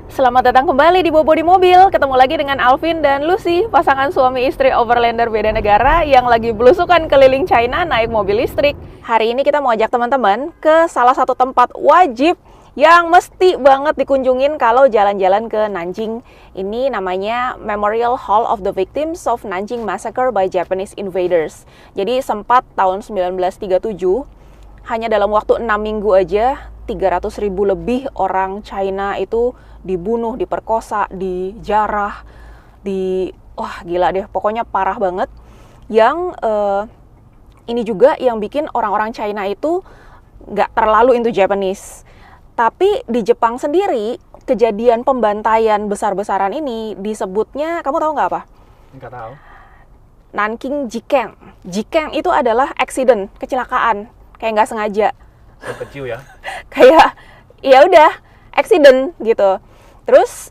Selamat datang kembali di Bobo di Mobil. Ketemu lagi dengan Alvin dan Lucy, pasangan suami istri overlander beda negara yang lagi belusukan keliling China naik mobil listrik. Hari ini kita mau ajak teman-teman ke salah satu tempat wajib yang mesti banget dikunjungin kalau jalan-jalan ke Nanjing. Ini namanya Memorial Hall of the Victims of Nanjing Massacre by Japanese Invaders. Jadi sempat tahun 1937, hanya dalam waktu 6 minggu aja 300.000 lebih orang China itu dibunuh, diperkosa, dijarah, wah gila deh, pokoknya parah banget. Yang ini juga yang bikin orang-orang China itu nggak terlalu into Japanese. Tapi di Jepang sendiri, kejadian pembantaian besar-besaran ini disebutnya, kamu tahu nggak apa? Nggak tahu. Nanking Jikeng. Jikeng itu adalah accident, kecelakaan, kayak nggak sengaja. Kecil ya. Kayak ya udah accident gitu. Terus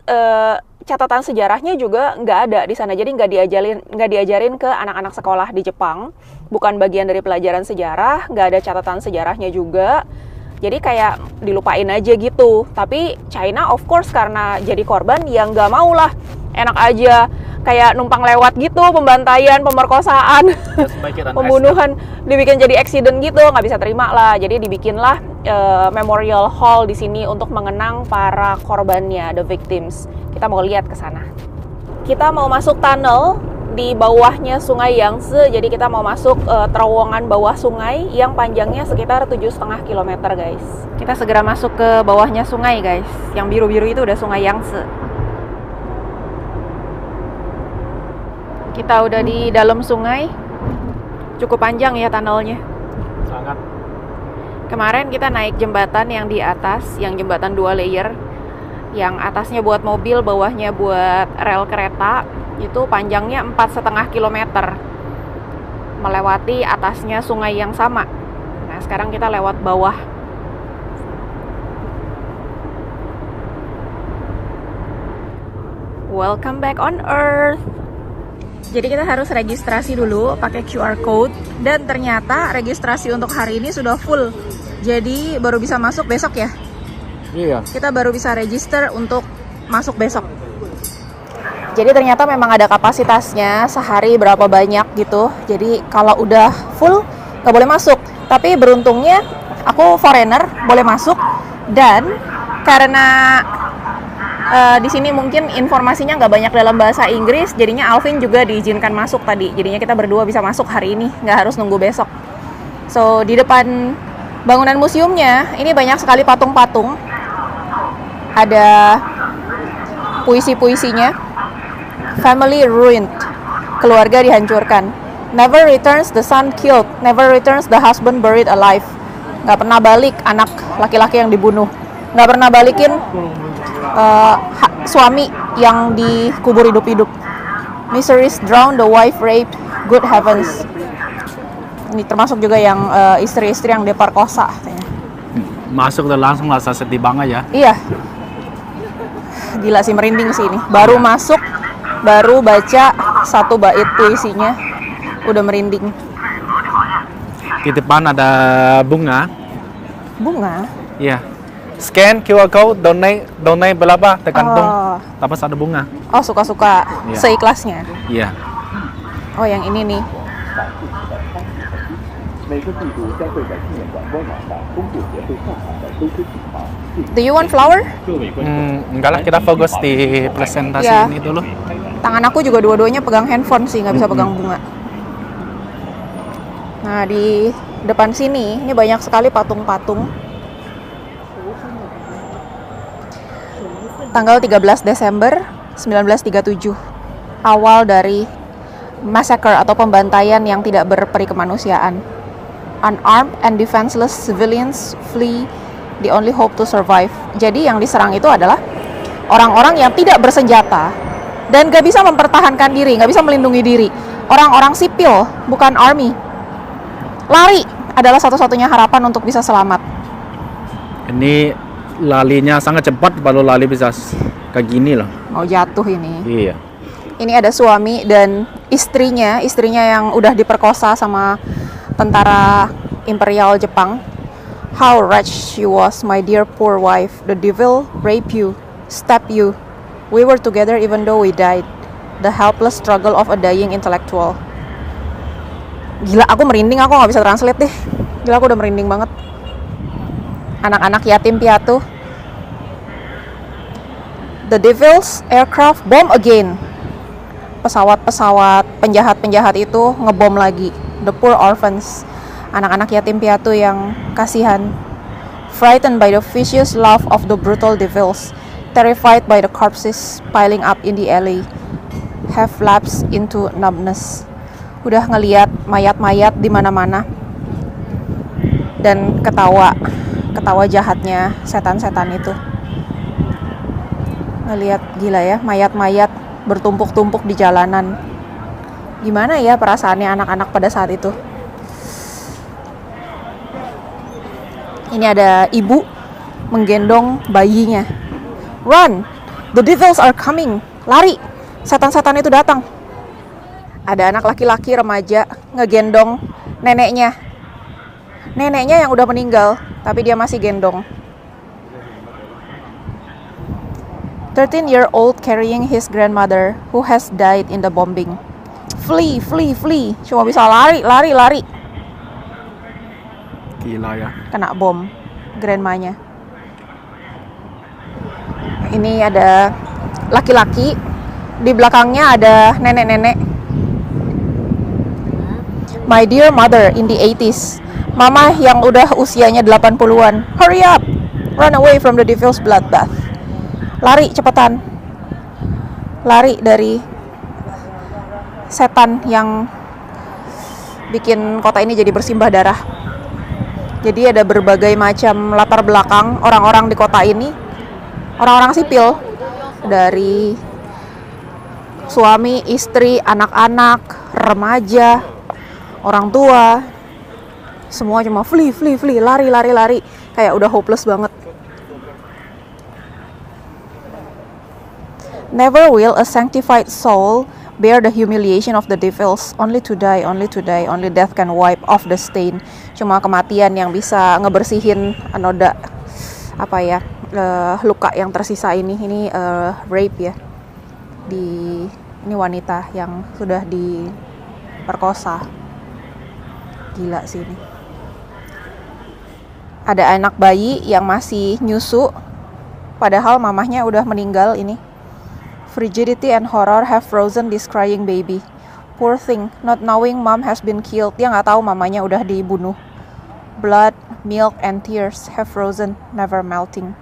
catatan sejarahnya juga nggak ada di sana, jadi nggak diajarin ke anak-anak sekolah di Jepang, bukan bagian dari pelajaran sejarah, nggak ada catatan sejarahnya juga, jadi kayak dilupain aja gitu. Tapi China of course karena jadi korban yang nggak mau lah, enak aja kayak numpang lewat gitu, pembantaian, pemerkosaan, pembunuhan, dibikin jadi accident gitu, nggak bisa terima lah. Jadi dibikinlah Memorial Hall di sini untuk mengenang para korbannya, the victims. Kita mau lihat ke sana. Kita mau masuk tunnel di bawahnya Sungai Yangtze. Jadi kita mau masuk terowongan bawah sungai yang panjangnya sekitar 7,5 km, guys. Kita segera masuk ke bawahnya sungai, guys. Yang biru-biru itu udah Sungai Yangtze. Kita udah di dalam sungai. Cukup panjang ya tunnelnya. Sangat. Kemarin kita naik jembatan yang di atas, yang jembatan 2 layer. Yang atasnya buat mobil, bawahnya buat rel kereta. Itu panjangnya 4,5 km. Melewati atasnya sungai yang sama. Nah, sekarang kita lewat bawah. Welcome back on Earth. Jadi kita harus registrasi dulu pakai QR code, dan ternyata registrasi untuk hari ini sudah full. Jadi baru bisa masuk besok ya? Iya. Kita baru bisa register untuk masuk besok. Jadi ternyata memang ada kapasitasnya sehari berapa banyak gitu. Jadi kalau udah full nggak boleh masuk. Tapi beruntungnya aku foreigner boleh masuk, dan karena di sini mungkin informasinya nggak banyak dalam bahasa Inggris, jadinya Alvin juga diizinkan masuk tadi. Jadinya kita berdua bisa masuk hari ini, nggak harus nunggu besok. So di depan bangunan museumnya ini banyak sekali patung-patung. Ada puisi-puisinya. Family ruined, keluarga dihancurkan. Never returns the son killed, never returns the husband buried alive. Nggak pernah balik anak laki-laki yang dibunuh. Nggak pernah balikin suami yang dikubur hidup-hidup. Miseries drowned, the wife raped, good heavens. Ini termasuk juga yang istri-istri yang diperkosa. Masuk dan langsung rasa sedih banget ya. Iya. Gila sih, merinding sih ini. Baru masuk, baru baca satu bait puisinya, udah merinding. Di depan ada bunga. Bunga? Iya. Scan QR code, donate berapa tergantung. Dapat ada bunga. Oh, suka-suka, Iya. seikhlasnya. Iya. Oh, yang ini nih. Do you want flower? Enggak lah, kita fokus di presentasi Iya. ini dulu. Tangan aku juga dua-duanya pegang handphone sih, nggak bisa pegang bunga. Nah, di depan sini, ini banyak sekali patung-patung. Tanggal 13 Desember 1937, awal dari massacre atau pembantaian yang tidak berperi kemanusiaan. Unarmed and defenseless civilians flee, the only hope to survive. Jadi yang diserang itu adalah orang-orang yang tidak bersenjata dan gak bisa mempertahankan diri, gak bisa melindungi diri. Orang-orang sipil, bukan army. Lari adalah satu-satunya harapan untuk bisa selamat. Ini lalinya sangat cepat, baru lali bisa kayak gini loh. Mau jatuh ini. Iya. Ini ada suami dan istrinya yang udah diperkosa sama tentara Imperial Jepang. How wretched she was, my dear poor wife. The devil rape you. Stab you. We were together even though we died. The helpless struggle of a dying intellectual. Gila, aku merinding, aku gak bisa translate deh. Gila, aku udah merinding banget. Anak-anak yatim piatu. The devil's aircraft bomb again. Pesawat-pesawat penjahat-penjahat itu ngebom lagi. The poor orphans. Anak-anak yatim piatu yang kasihan. Frightened by the vicious laugh of the brutal devils. Terrified by the corpses piling up in the alley. Have lapsed into numbness. Udah ngeliat mayat-mayat di mana-mana. Dan ketawa jahatnya setan-setan itu. Ngeliat, gila ya, mayat-mayat bertumpuk-tumpuk di jalanan. Gimana ya perasaannya anak-anak pada saat itu? Ini ada ibu menggendong bayinya. Run! The devils are coming! Lari! Setan-setan itu datang. Ada anak laki-laki remaja ngegendong neneknya. Neneknya yang udah meninggal, tapi dia masih gendong. 13-year-old carrying his grandmother who has died in the bombing. Flee, flee, flee. Cuma bisa lari, lari, lari. Gila ya. Kena bom grandmanya. Ini ada laki-laki. Di belakangnya ada nenek-nenek. My dear mother in the 80s. Mama yang udah usianya 80-an. Hurry up. Run away from the devil's bloodbath. Lari cepetan. Lari dari setan yang bikin kota ini jadi bersimbah darah. Jadi ada berbagai macam latar belakang orang-orang di kota ini. Orang-orang sipil. Dari suami, istri, anak-anak, remaja, orang tua, semua cuma flee, flee, flee, lari, lari, lari. Kayak udah hopeless banget. Never will a sanctified soul bear the humiliation of the devils. Only to die, only to die. Only death can wipe off the stain. Cuma kematian yang bisa ngebersihin noda luka yang tersisa ini. Ini rape ya. Ini wanita yang sudah diperkosa. Gila sih ini. Ada anak bayi yang masih nyusu, padahal mamahnya udah meninggal ini. Frigidity and horror have frozen this crying baby. Poor thing, not knowing mom has been killed. Dia nggak tahu mamanya udah dibunuh. Blood, milk, and tears have frozen, never melting.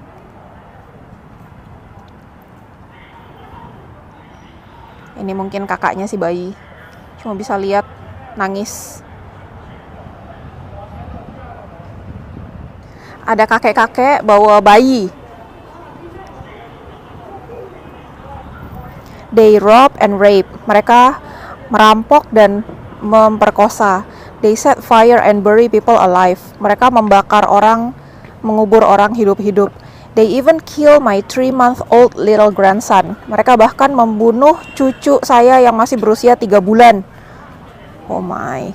Ini mungkin kakaknya si bayi. Cuma bisa lihat nangis. Ada kakek-kakek bawa bayi. They rob and rape. Mereka merampok dan memperkosa. They set fire and bury people alive. Mereka membakar orang, mengubur orang hidup-hidup. They even kill my 3-month-old little grandson. Mereka bahkan membunuh cucu saya yang masih berusia 3 bulan. Oh my.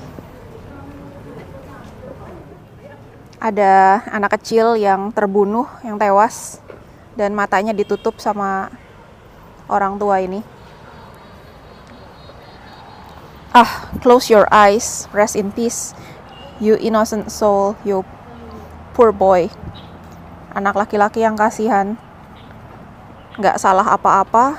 Ada anak kecil yang terbunuh, yang tewas. Dan matanya ditutup sama orang tua ini. Close your eyes. Rest in peace. You innocent soul. You poor boy. Anak laki-laki yang kasihan, nggak salah apa-apa,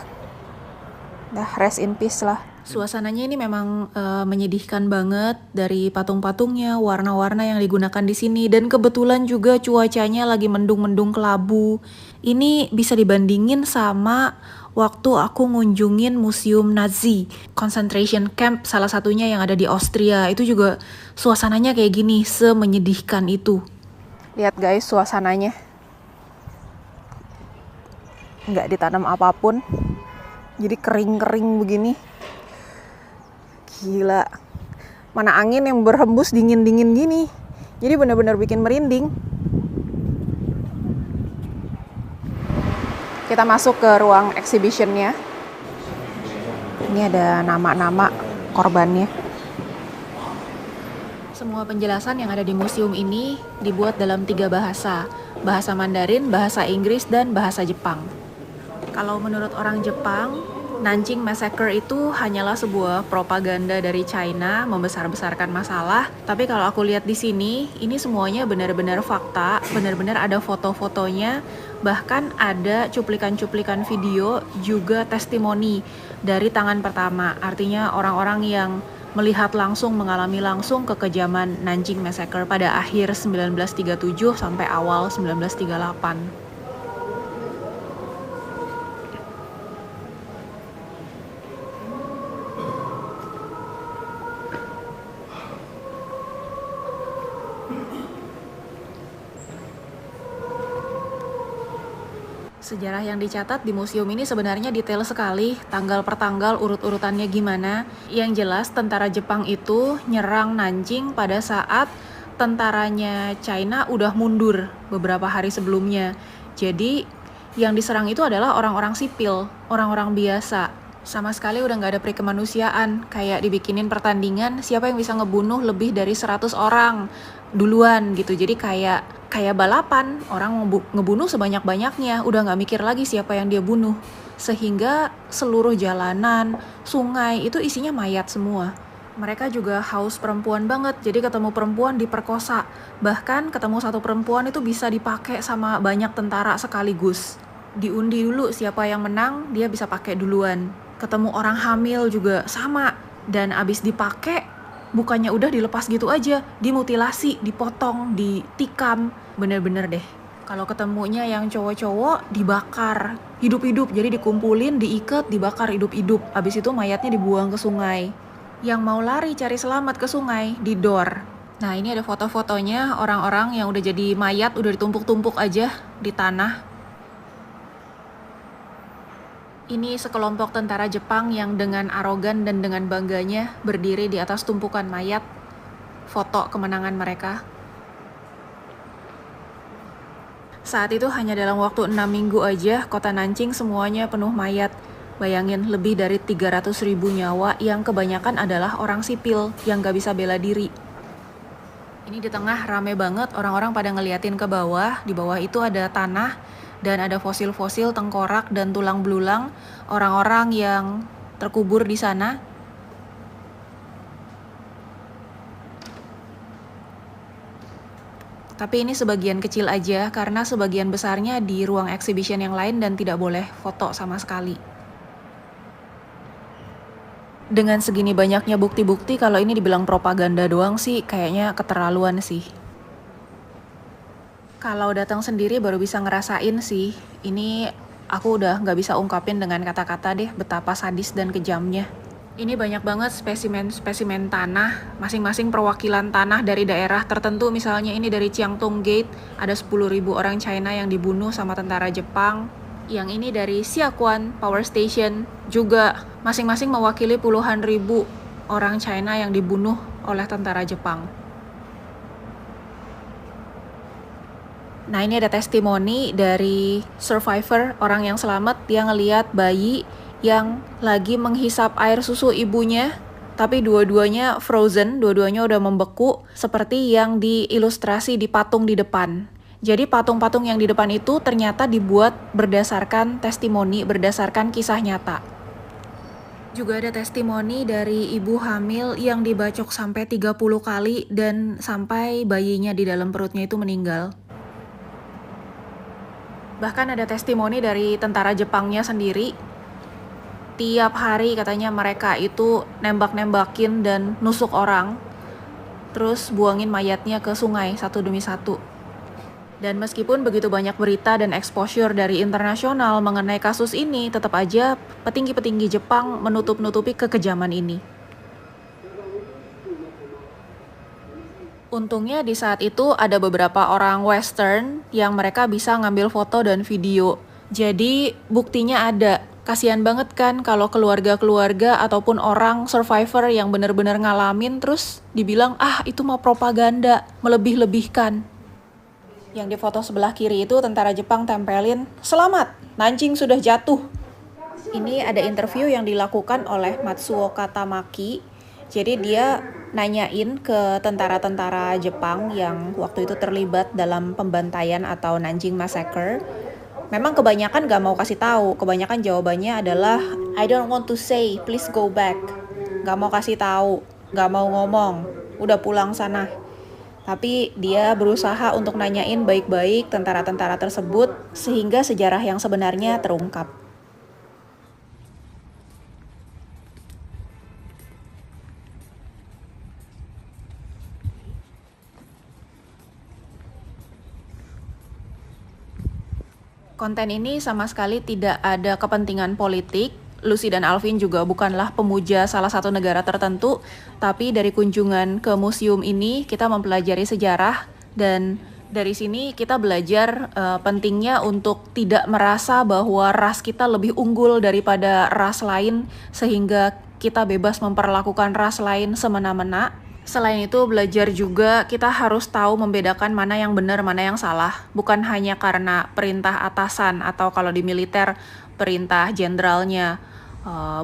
rest in peace lah. Suasananya ini memang menyedihkan banget, dari patung-patungnya, warna-warna yang digunakan di sini, dan kebetulan juga cuacanya lagi mendung-mendung kelabu. Ini bisa dibandingin sama waktu aku ngunjungin Museum Nazi, concentration camp salah satunya yang ada di Austria. Itu juga suasananya kayak gini, semenyedihkan itu. Lihat guys suasananya. Nggak ditanam apapun, jadi kering-kering begini. Gila, mana angin yang berhembus dingin-dingin gini, jadi benar-benar bikin merinding. Kita masuk ke ruang exhibitionnya. Ini ada nama-nama korbannya. Semua penjelasan yang ada di museum ini dibuat dalam 3 bahasa. Bahasa Mandarin, bahasa Inggris, dan bahasa Jepang. Kalau menurut orang Jepang, Nanjing Massacre itu hanyalah sebuah propaganda dari China membesar-besarkan masalah. Tapi kalau aku lihat di sini, ini semuanya benar-benar fakta, benar-benar ada foto-fotonya, bahkan ada cuplikan-cuplikan video, juga testimoni dari tangan pertama. Artinya orang-orang yang melihat langsung, mengalami langsung kekejaman Nanjing Massacre pada akhir 1937 sampai awal 1938. Sejarah yang dicatat di museum ini sebenarnya detail sekali, tanggal per tanggal urut-urutannya gimana. Yang jelas tentara Jepang itu nyerang Nanjing pada saat tentaranya China udah mundur beberapa hari sebelumnya. Jadi yang diserang itu adalah orang-orang sipil, orang-orang biasa. Sama sekali udah nggak ada perikemanusiaan, kayak dibikinin pertandingan siapa yang bisa ngebunuh lebih dari 100 orang duluan gitu. Jadi kayak balapan, orang ngebunuh sebanyak-banyaknya, udah nggak mikir lagi siapa yang dia bunuh. Sehingga seluruh jalanan, sungai itu isinya mayat semua. Mereka juga haus perempuan banget, jadi ketemu perempuan diperkosa. Bahkan ketemu satu perempuan itu bisa dipakai sama banyak tentara sekaligus. Diundi dulu siapa yang menang, dia bisa pakai duluan. Ketemu orang hamil juga sama, dan abis dipakai, bukannya udah dilepas gitu aja, dimutilasi, dipotong, ditikam, bener-bener deh. Kalau ketemunya yang cowok-cowok, dibakar hidup-hidup, jadi dikumpulin, diikat, dibakar hidup-hidup. Abis itu mayatnya dibuang ke sungai. Yang mau lari cari selamat ke sungai, didor. Nah ini ada foto-fotonya orang-orang yang udah jadi mayat, udah ditumpuk-tumpuk aja di tanah. Ini sekelompok tentara Jepang yang dengan arogan dan dengan bangganya berdiri di atas tumpukan mayat, foto kemenangan mereka. Saat itu hanya dalam waktu 6 minggu aja, kota Nanjing semuanya penuh mayat. Bayangin, lebih dari 300.000 nyawa yang kebanyakan adalah orang sipil yang gak bisa bela diri. Ini di tengah rame banget, orang-orang pada ngeliatin ke bawah. Di bawah itu ada tanah, dan ada fosil-fosil tengkorak dan tulang belulang orang-orang yang terkubur di sana. Tapi ini sebagian kecil aja, karena sebagian besarnya di ruang exhibition yang lain dan tidak boleh foto sama sekali. Dengan segini banyaknya bukti-bukti, kalau ini dibilang propaganda doang sih, kayaknya keterlaluan sih. Kalau datang sendiri baru bisa ngerasain sih. Ini aku udah nggak bisa ungkapin dengan kata-kata deh betapa sadis dan kejamnya. Ini banyak banget spesimen-spesimen tanah, masing-masing perwakilan tanah dari daerah tertentu. Misalnya ini dari Chiangtung Gate, ada 10.000 orang China yang dibunuh sama tentara Jepang. Yang ini dari Xiaquan Power Station, juga masing-masing mewakili puluhan ribu orang China yang dibunuh oleh tentara Jepang. Nah ini ada testimoni dari survivor, orang yang selamat. Dia ngeliat bayi yang lagi menghisap air susu ibunya, tapi dua-duanya frozen, dua-duanya udah membeku, seperti yang diilustrasi di patung di depan. Jadi patung-patung yang di depan itu ternyata dibuat berdasarkan testimoni, berdasarkan kisah nyata. Juga ada testimoni dari ibu hamil yang dibacok sampai 30 kali dan sampai bayinya di dalam perutnya itu meninggal. Bahkan ada testimoni dari tentara Jepangnya sendiri. Tiap hari katanya mereka itu nembak-nembakin dan nusuk orang, terus buangin mayatnya ke sungai satu demi satu. Dan meskipun begitu banyak berita dan exposure dari internasional mengenai kasus ini, tetap aja petinggi-petinggi Jepang menutup-nutupi kekejaman ini. Untungnya di saat itu ada beberapa orang Western yang mereka bisa ngambil foto dan video. Jadi buktinya ada. Kasian banget kan kalau keluarga-keluarga ataupun orang survivor yang benar-benar ngalamin terus dibilang, itu mau propaganda, melebih-lebihkan. Yang di foto sebelah kiri itu tentara Jepang tempelin, "Selamat, Nanjing sudah jatuh." Ini ada interview yang dilakukan oleh Matsuoka Tamaki. Jadi dia nanyain ke tentara-tentara Jepang yang waktu itu terlibat dalam pembantaian atau Nanjing Massacre, Memang kebanyakan gak mau kasih tahu, kebanyakan jawabannya adalah I don't want to say, please go back. Gak mau kasih tahu, gak mau ngomong, udah pulang sana. Tapi dia berusaha untuk nanyain baik-baik tentara-tentara tersebut sehingga sejarah yang sebenarnya terungkap. Konten ini sama sekali tidak ada kepentingan politik. Lucy dan Alvin juga bukanlah pemuja salah satu negara tertentu, tapi dari kunjungan ke museum ini kita mempelajari sejarah, dan dari sini kita belajar pentingnya untuk tidak merasa bahwa ras kita lebih unggul daripada ras lain sehingga kita bebas memperlakukan ras lain semena-mena. Selain itu, belajar juga kita harus tahu membedakan mana yang benar, mana yang salah. Bukan hanya karena perintah atasan atau kalau di militer perintah jenderalnya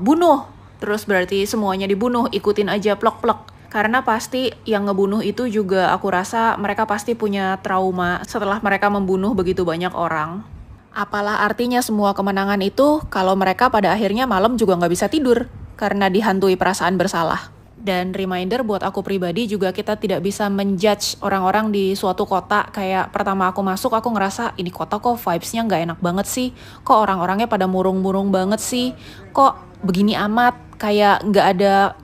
bunuh, terus berarti semuanya dibunuh, ikutin aja plok-plok. Karena pasti yang ngebunuh itu juga aku rasa mereka pasti punya trauma setelah mereka membunuh begitu banyak orang. Apalah artinya semua kemenangan itu kalau mereka pada akhirnya malam juga nggak bisa tidur karena dihantui perasaan bersalah. Dan reminder buat aku pribadi juga kita tidak bisa menjudge orang-orang di suatu kota. Kayak pertama aku masuk aku ngerasa ini kota kok vibes-nya nggak enak banget sih. Kok orang-orangnya pada murung-murung banget sih. Kok begini amat, kayak nggak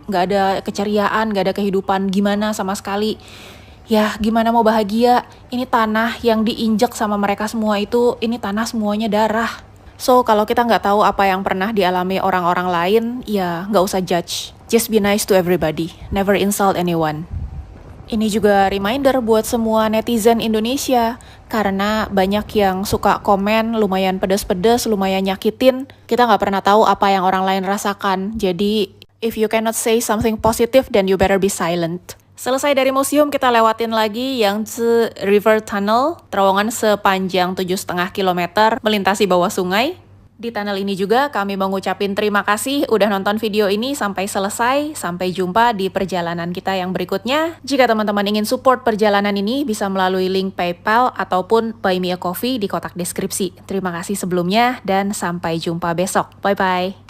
ada keceriaan, nggak ada kehidupan gimana sama sekali. Ya gimana mau bahagia, ini tanah yang diinjak sama mereka semua itu, ini tanah semuanya darah. So kalau kita nggak tahu apa yang pernah dialami orang-orang lain, ya nggak usah judge. Just be nice to everybody, never insult anyone. Ini juga reminder buat semua netizen Indonesia, karena banyak yang suka komen lumayan pedes-pedes, lumayan nyakitin. Kita nggak pernah tahu apa yang orang lain rasakan. Jadi, if you cannot say something positive, then you better be silent. Selesai dari museum, kita lewatin lagi Yangtze River Tunnel, terowongan sepanjang 7,5 km melintasi bawah sungai. Di tunnel ini juga kami mau ngucapin terima kasih udah nonton video ini sampai selesai. Sampai jumpa di perjalanan kita yang berikutnya. Jika teman-teman ingin support perjalanan ini, bisa melalui link PayPal ataupun Buy Me a Coffee di kotak deskripsi. Terima kasih sebelumnya dan sampai jumpa besok. Bye-bye.